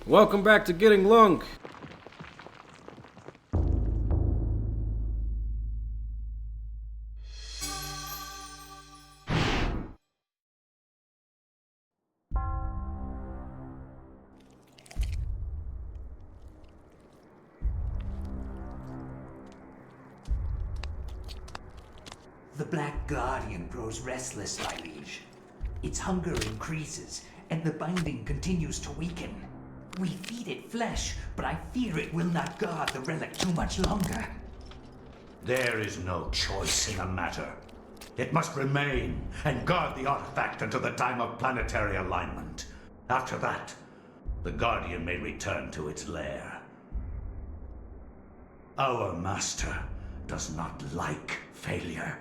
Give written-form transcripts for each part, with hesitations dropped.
Welcome back to Getting Lunk. The Black Guardian grows restless, my liege. Its hunger increases, and the binding continues to weaken. We feed it flesh, but I fear it will not guard the relic too much longer. There is no choice in the matter. It must remain and guard the artifact until the time of planetary alignment. After that, the Guardian may return to its lair. Our master does not like failure.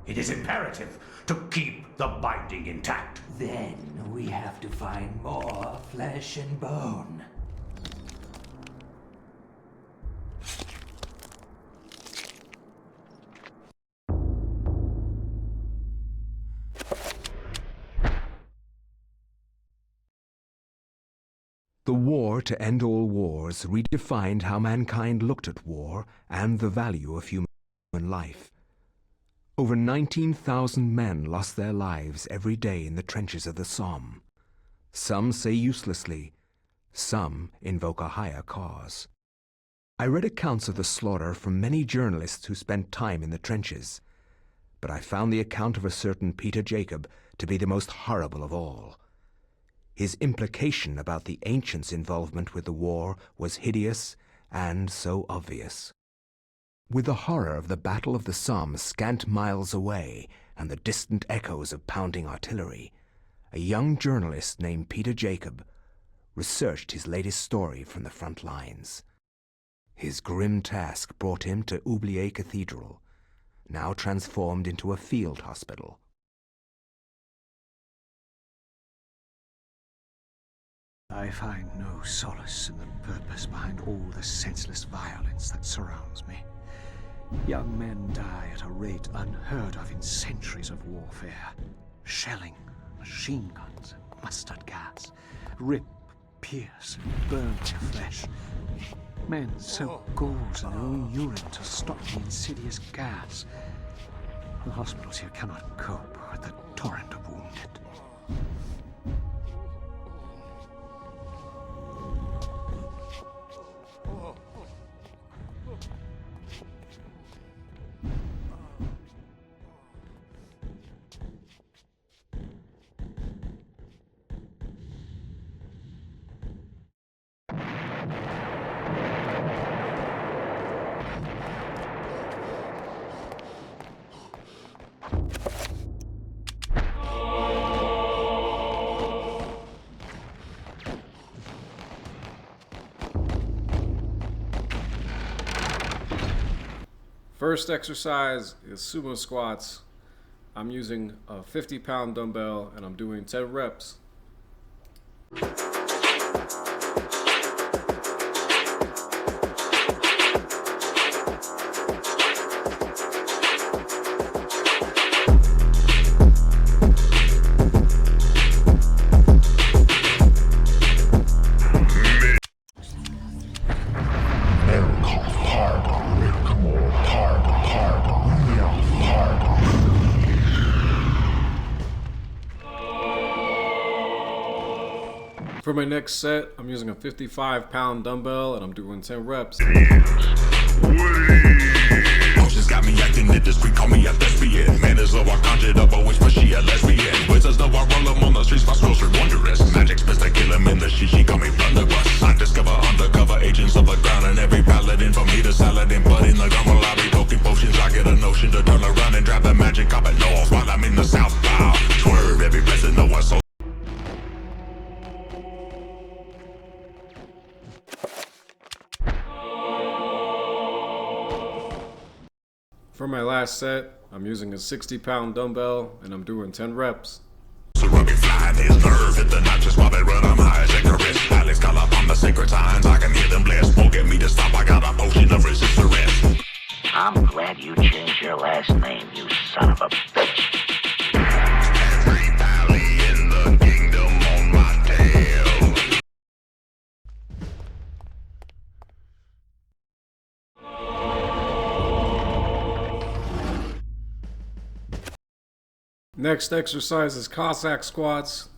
It is imperative to keep the binding intact. Then we have to find more flesh and bone. The war to end all wars redefined how mankind looked at war and the value of human life. Over 19,000 men lost their lives every day in the trenches of the Somme. Some say uselessly, some invoke a higher cause. I read accounts of the slaughter from many journalists who spent time in the trenches, but I found the account of a certain Peter Jacob to be the most horrible of all. His implication about the ancients' involvement with the war was hideous and so obvious. With the horror of the Battle of the Somme scant miles away and the distant echoes of pounding artillery, a young journalist named Peter Jacob researched his latest story from the front lines. His grim task brought him to Oubliette Cathedral, now transformed into a field hospital. I find no solace in the purpose behind all the senseless violence that surrounds me. Young men die at a rate unheard of in centuries of warfare. Shelling, machine guns, and mustard gas rip, pierce, and burn their flesh. Men soak gauze in their own urine to stop the insidious gas. The hospitals here cannot cope with the torrent of wounded. First exercise is sumo squats. I'm using a 50-pound dumbbell and I'm doing 10 reps. For my next set, I'm using a 55-pound dumbbell and I'm doing 10 reps. Emotions got me acting in the street, call me a thespian. Man is low, I conjured up a wish, but she a lesbian. Wizards know I roll them on the streets, my scrolls are wondrous. Magic's best to kill him in the she call me blunderbuss. I discover undercover agents of the ground, and every paladin from me to saladin. But in the gun I be poking potions, I get a notion to turn around and drop the magic up at north while I'm in the south bow. Swerve every blessing, no one so. For my last set, I'm using a 60-pound dumbbell and I'm doing 10 reps. So rubbing flying his nerve, hit the notches while they run, I'm high as Icarus. Alex call up on the sacred signs, I can hear them blast. Won't get me to stop, I got a potion of resist arrest. I'm glad you changed your last name, you son of a bitch. Every valley in the kingdom on my tail. Next exercise is Cossack squats.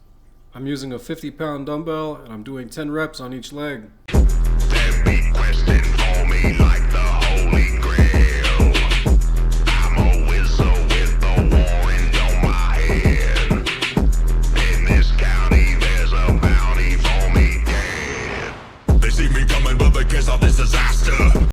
I'm using a 50-pound dumbbell and I'm doing 10 reps on each leg. That big question for me like the Holy Grail. I'm a whistle with the warrant on my head. In this county, there's a bounty for me dead. They see me coming, but they can't stop this disaster.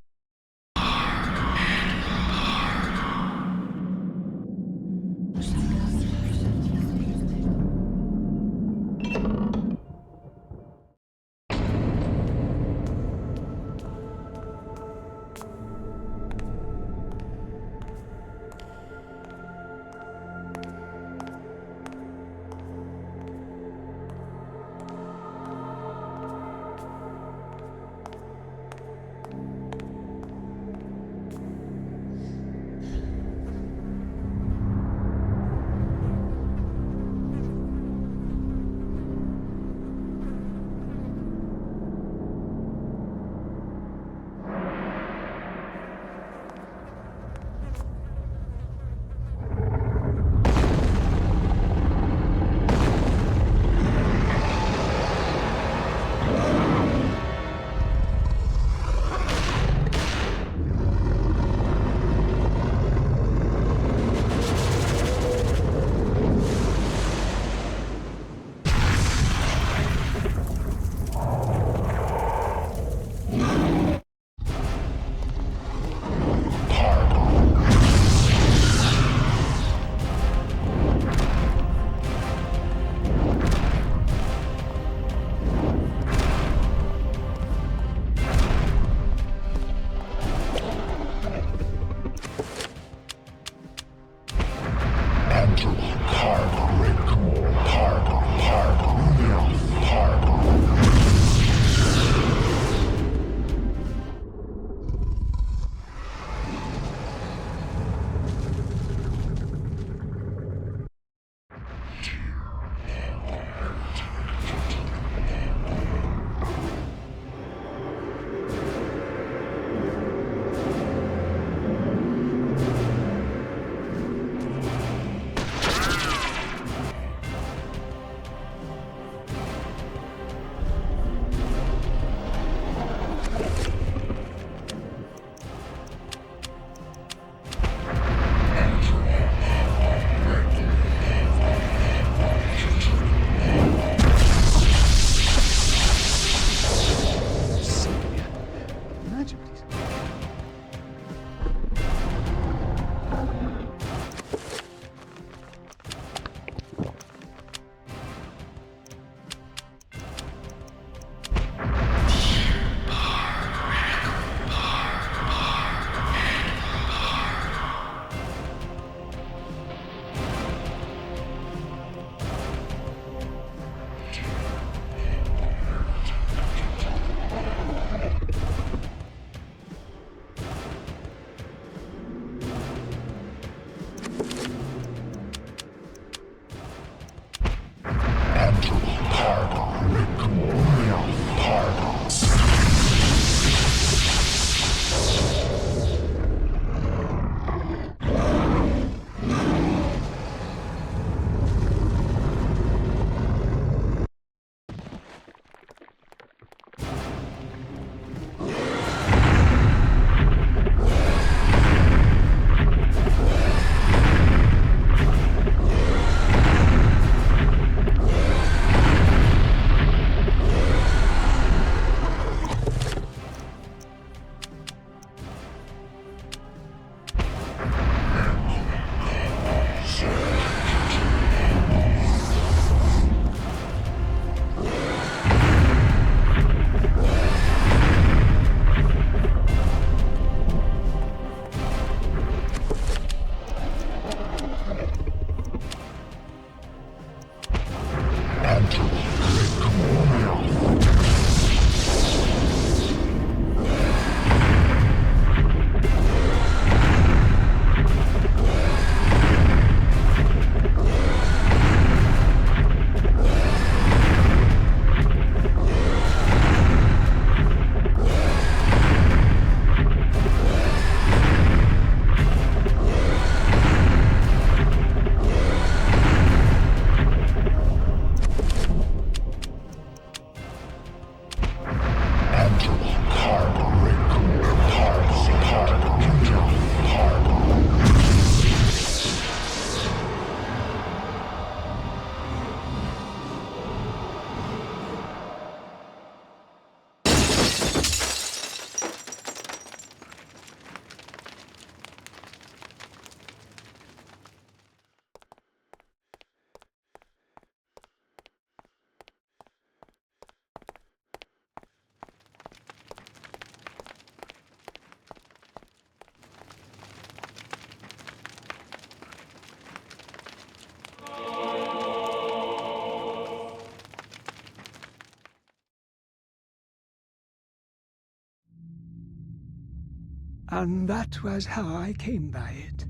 And that was how I came by it.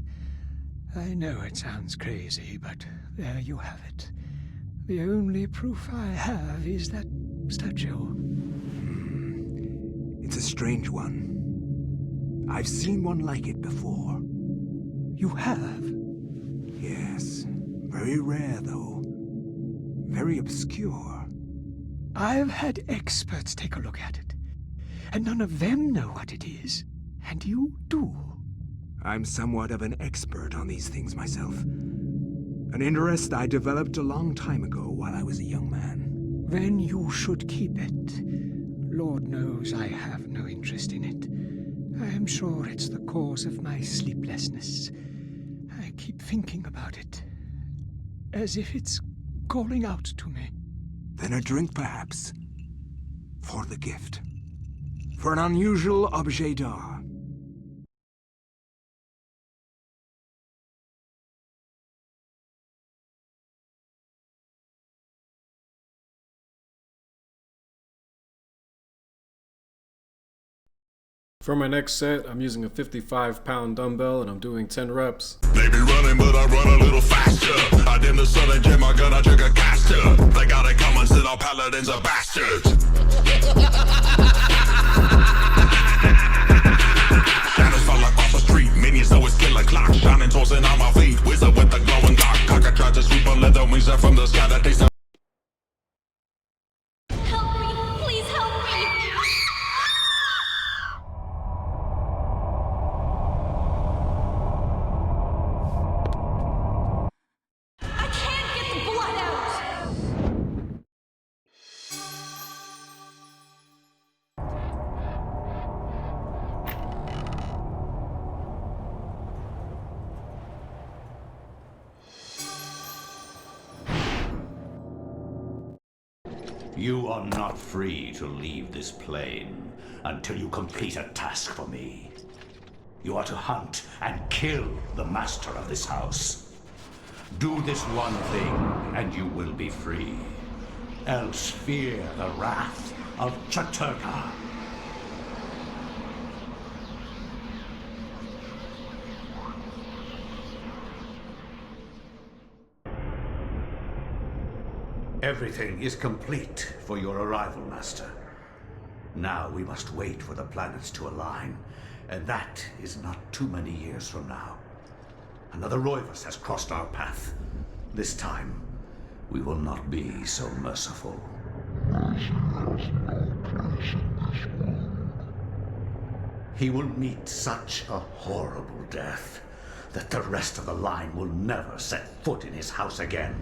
I know it sounds crazy, but there you have it. The only proof I have is that statue. It's a strange one. I've seen one like it before. You have? Yes. Very rare, though. Very obscure. I've had experts take a look at it, and none of them know what it is. And you do. I'm somewhat of an expert on these things myself. An interest I developed a long time ago while I was a young man. Then you should keep it. Lord knows I have no interest in it. I am sure it's the cause of my sleeplessness. I keep thinking about it, as if it's calling out to me. Then a drink, perhaps. For the gift. For an unusual objet d'art. For my next set, I'm using a 55-pound dumbbell and I'm doing 10 reps. They be running, but I run a little faster. I dim the sun and jam my gun, I trigger caster. They got it coming, said all paladins are bastards. Shadows fall across the street, minions always kill a clock. Shining tossing on my feet, wizard with the glowing dark. Cocker tried to sweep on leather wings up from the sky that they saw. Help me! Please help me! I can't get the blood out! You are not free to leave this plane until you complete a task for me. You are to hunt and kill the master of this house. Do this one thing, and you will be free. Else fear the wrath of Chaturga. Everything is complete for your arrival, Master. Now we must wait for the planets to align, and that is not too many years from now. Another Roivus has crossed our path. This time, we will not be so merciful. He will meet such a horrible death that the rest of the line will never set foot in his house again.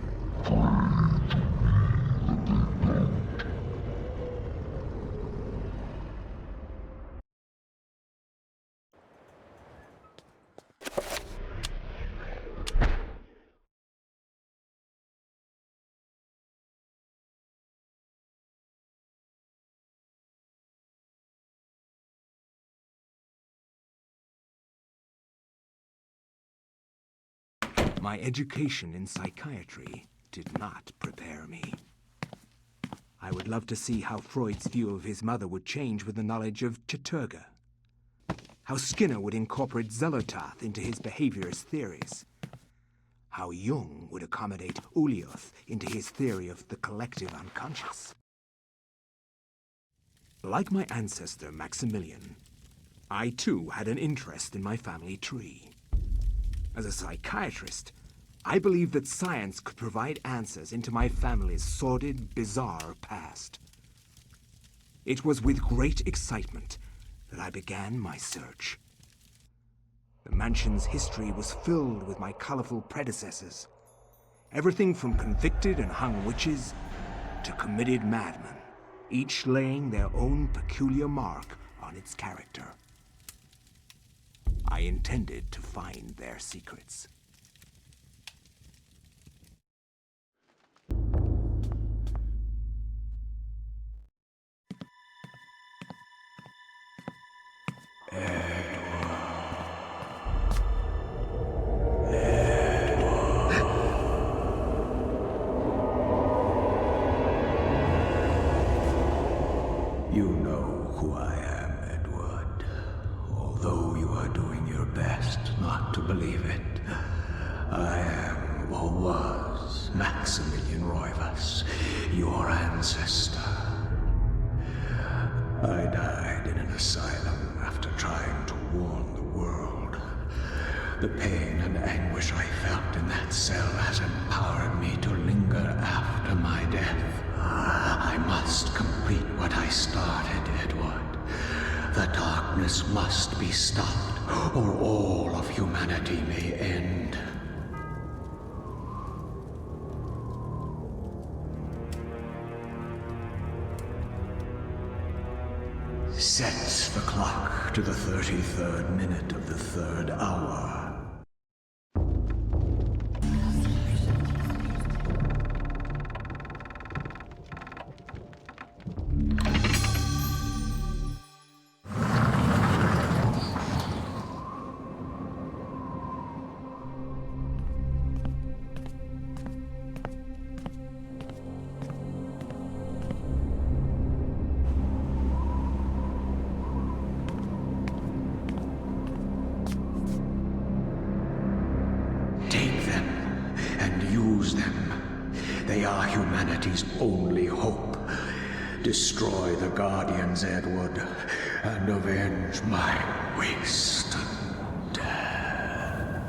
My education in psychiatry did not prepare me. I would love to see how Freud's view of his mother would change with the knowledge of Chaturga. How Skinner would incorporate Zelotharth into his behaviorist theories. How Jung would accommodate Ulioth into his theory of the collective unconscious. Like my ancestor Maximilian, I too had an interest in my family tree. As a psychiatrist, I believed that science could provide answers into my family's sordid, bizarre past. It was with great excitement that I began my search. The mansion's history was filled with my colorful predecessors. Everything from convicted and hung witches to committed madmen, each laying their own peculiar mark on its character. I intended to find their secrets. You know who I am, Edward. All Though you are doing your best not to believe it, I am, or was, Maximilian Roivas, your ancestor. I died in an asylum after trying to warn the world. The pain and anguish I felt in that cell has empowered me to linger after my death. I must complete what I started, Edward. The darkness must be stopped, or all of humanity may end. Sets the clock to the 33rd minute of the 3rd hour. Take them and use them. They are humanity's only hope. Destroy the Guardians, Edward, and avenge my waste and death.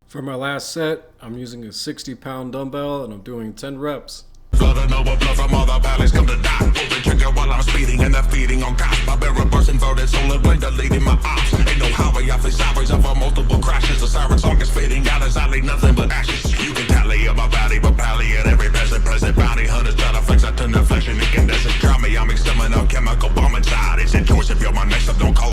For my last set, I'm using a 60-pound dumbbell and I'm doing 10 reps. Blood over blood from all the valleys come to die. Pull the trigger while I'm speeding and they're feeding on cops. My barrel burst inverted, solar blade deleting my ops. Ain't no highway, I face sideways over multiple crashes. The siren song is fading out as I leave nothing but ashes. You can tally up my body, but pally at every present bounty hunters try to flex. I turn to flesh and incandescent. Try me, I'm extending a chemical bomb inside. It's a choice if you're my next up, don't call.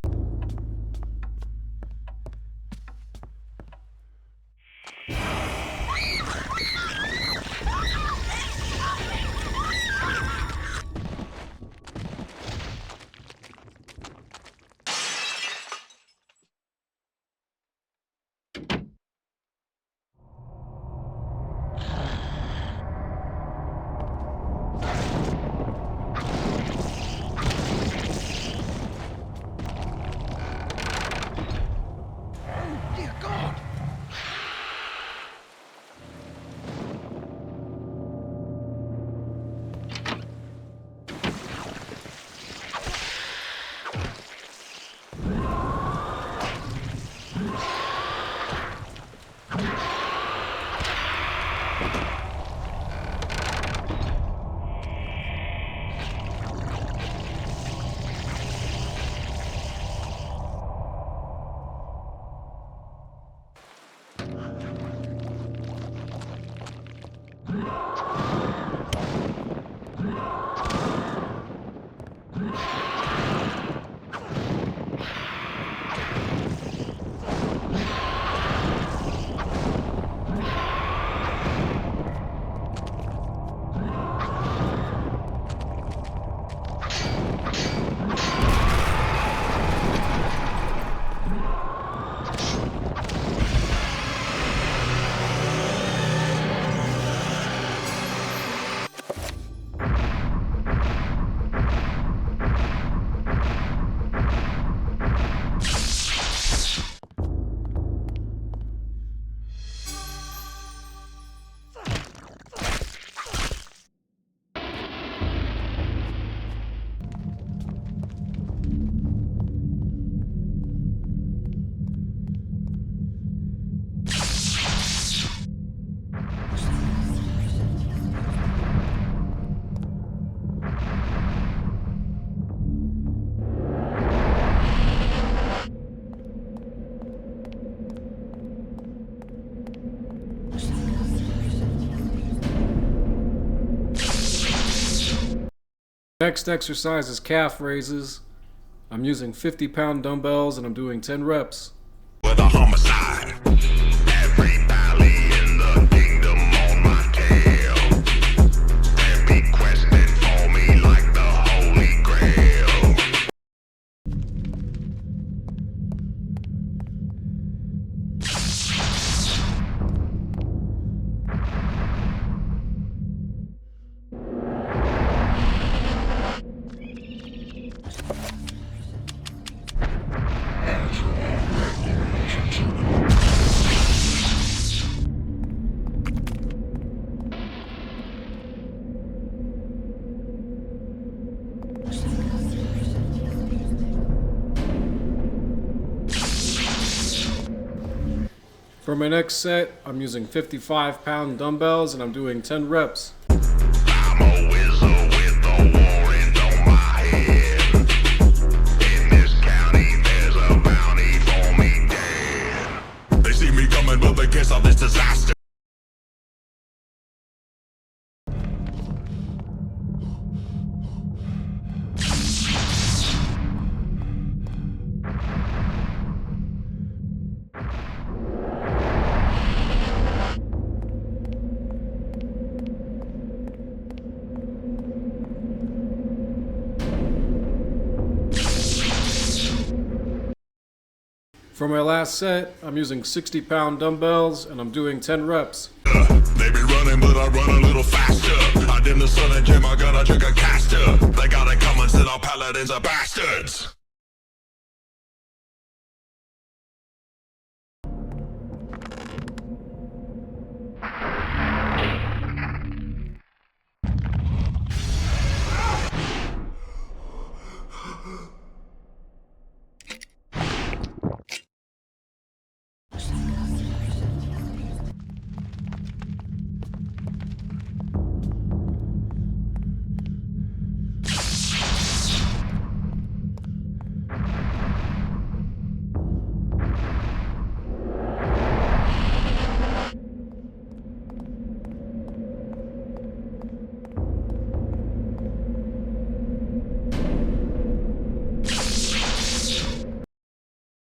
Next exercise is calf raises. I'm using 50-pound dumbbells and I'm doing 10 reps. With a homicide. Every valley in the kingdom on my tail. And be quested for me like the Holy Grail. For my next set, I'm using 55-pound dumbbells and I'm doing 10 reps. I'm a wizard with a warrant on my head. In this county, there's a bounty for me dead. They see me coming, but they can't stop this disaster. For my last set, I'm using 60-pound dumbbells and I'm doing 10 reps. They be running, but I run a little faster. I dim the sun and jam my gun, I trick a caster. They got it coming, said our paladins are bastards.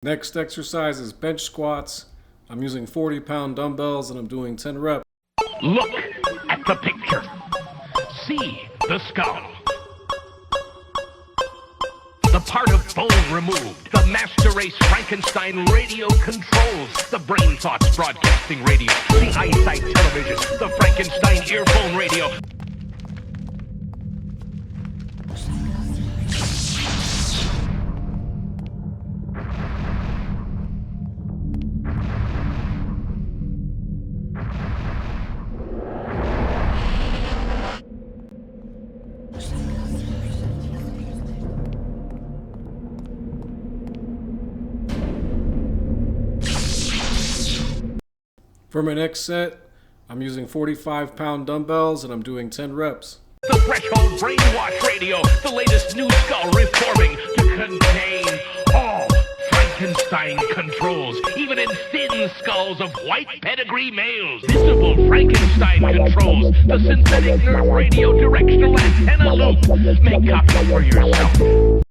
Next exercise is bench squats. I'm using 40-pound dumbbells and I'm doing 10 reps. Look at the picture. See the skull. The part of bone removed. The master race Frankenstein radio controls. The brain thoughts broadcasting radio. The eyesight television. The Frankenstein earphone radio. For my next set, I'm using 45-pound dumbbells and I'm doing 10 reps. The threshold brainwash radio. The latest new skull reforming to contain all Frankenstein controls. Even in thin skulls of white pedigree males. Visible Frankenstein controls. The synthetic nerve radio directional antenna loop. Make copies for yourself.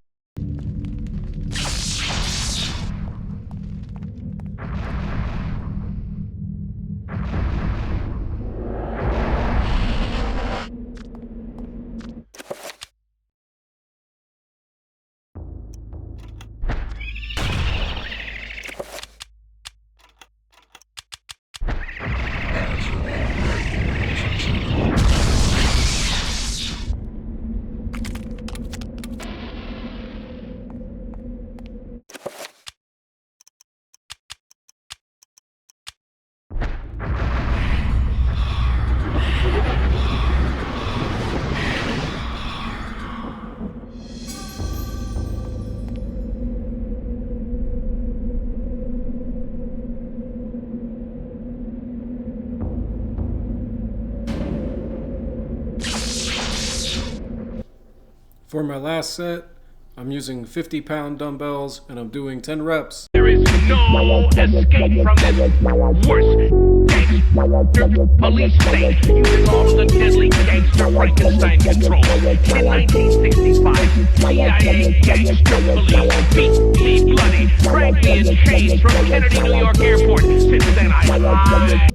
For my last set, I'm using 50-pound dumbbells and I'm doing 10 reps. There is no escape from this worst gangster police state using all of the deadly gangster Frankenstein controls. In 1965, CIA gangster police beat me bloody, dragged me in chains from Kennedy, New York airport. Since then I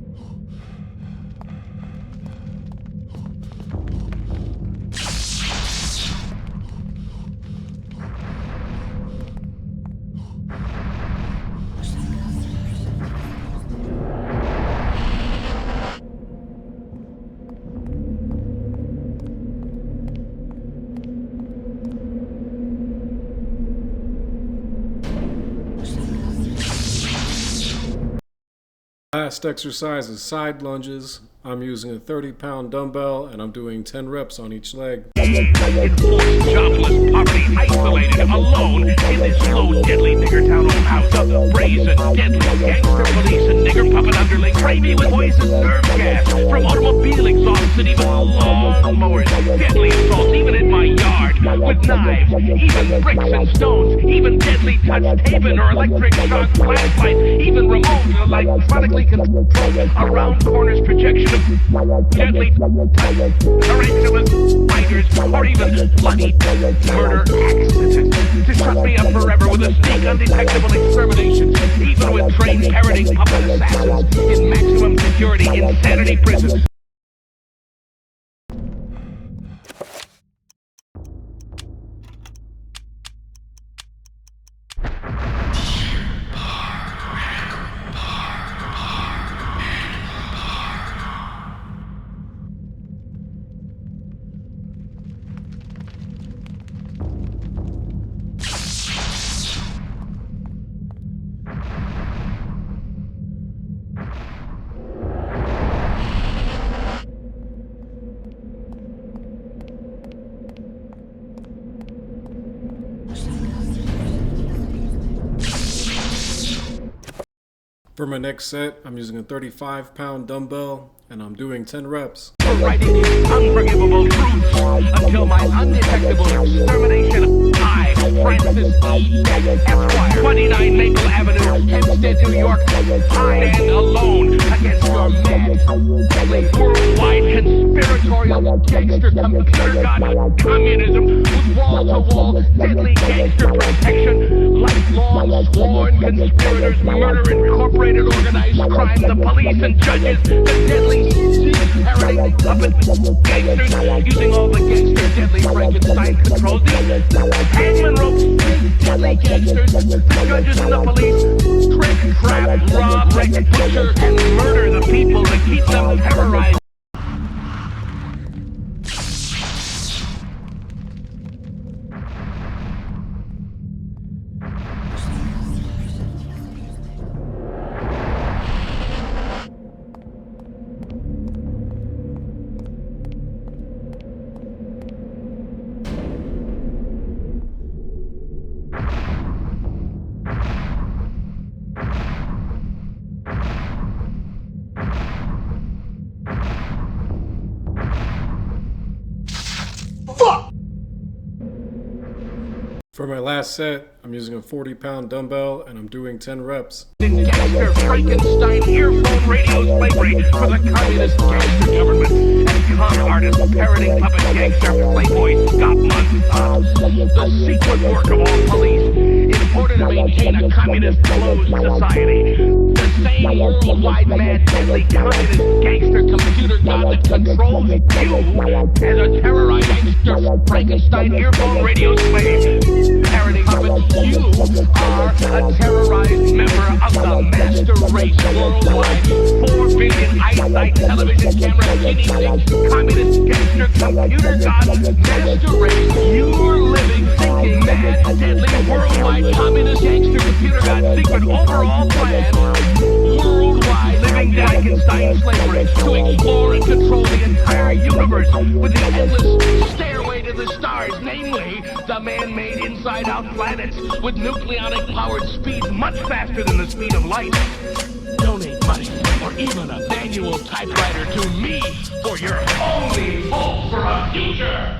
Last exercise is side lunges. I'm using a 30-pound dumbbell and I'm doing 10 reps on each leg. Enforced, jobless, poverty, isolated, alone in this low, deadly nigger town old house of the brazen, deadly gangster police and nigger puppet underling spray me with poison nerve gas from automobile exhausts and even lawn mowers. Deadly assault even in my yard with knives, even bricks and stones, even deadly touch taping or electric shock flashlights, even remote electronically controlled around corners projection of deadly tarantulas, spiders, or even bloody murder accidents to shut me up forever with a sneak undetectable extermination, even with trained parroting puppet assassins in maximum security insanity prisons. For my next set, I'm using a 35-pound dumbbell and I'm doing 10 reps. For writing these unforgivable truths until my undetectable extermination. I, Francis E. Esquire, 29 Maple Avenue, Hempstead, New York. I stand alone against your mad, deadly, worldwide conspiratorial gangster computer god communism with wall-to-wall deadly gangster protection, lifelong sworn conspirators, murder incorporated organized crime, the police and judges, the deadly parroting puppet gangsters, using all the gangster deadly Frankenstein controls, the hangman ropes, deadly gangsters, the judges and the police, trick, trap, rob, wreck, butcher, and murder the people that keep them terrorized. For my last set, I'm using a 40-pound dumbbell and I'm doing 10 reps. Gangster Frankenstein earphone radio slavery for the communist gangster government and con artist parroting puppet gangster playboy Scott Munson. The secret work of all police in order to maintain a communist closed society. The same worldwide mad deadly communist gangster computer god that controls you as a terrorized gangster Frankenstein earphone radio slave. Parroting puppets, you are a terrorized member of the master race worldwide. 4 billion eyesight television camera guinea pigs, communist gangster computer god master race. You're living, thinking, mad, deadly, worldwide communist gangster computer god secret overall plan. Worldwide living Frankenstein slavery to explore and control the entire universe with the endless stairway to the stars, namely the man-made inside-out planets with nucleonic powered speeds much faster than the speed of light. Donate money or even a manual typewriter to me for your only hope for a future.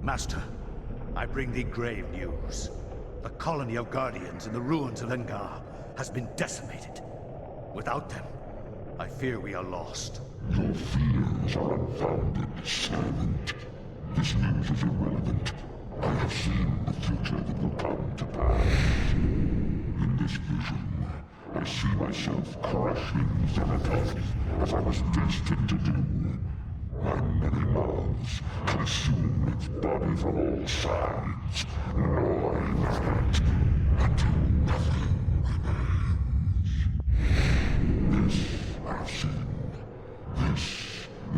Master, I bring thee grave news. The colony of Guardians in the ruins of Engar has been decimated. Without them, I fear we are lost. Your fears are unfounded, servant. This news is irrelevant. I have seen the future that will come to pass. In this vision, I see myself crushing Xenotons as I was destined to do. My many mouths consume its body from all sides, gnawing at it until nothing remains. This I have seen. This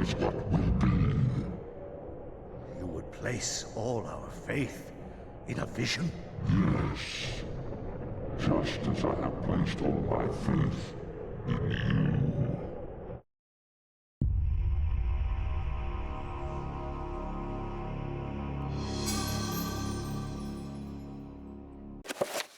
is what will be. You would place all our faith in a vision? Yes. Just as I have placed all my faith in you.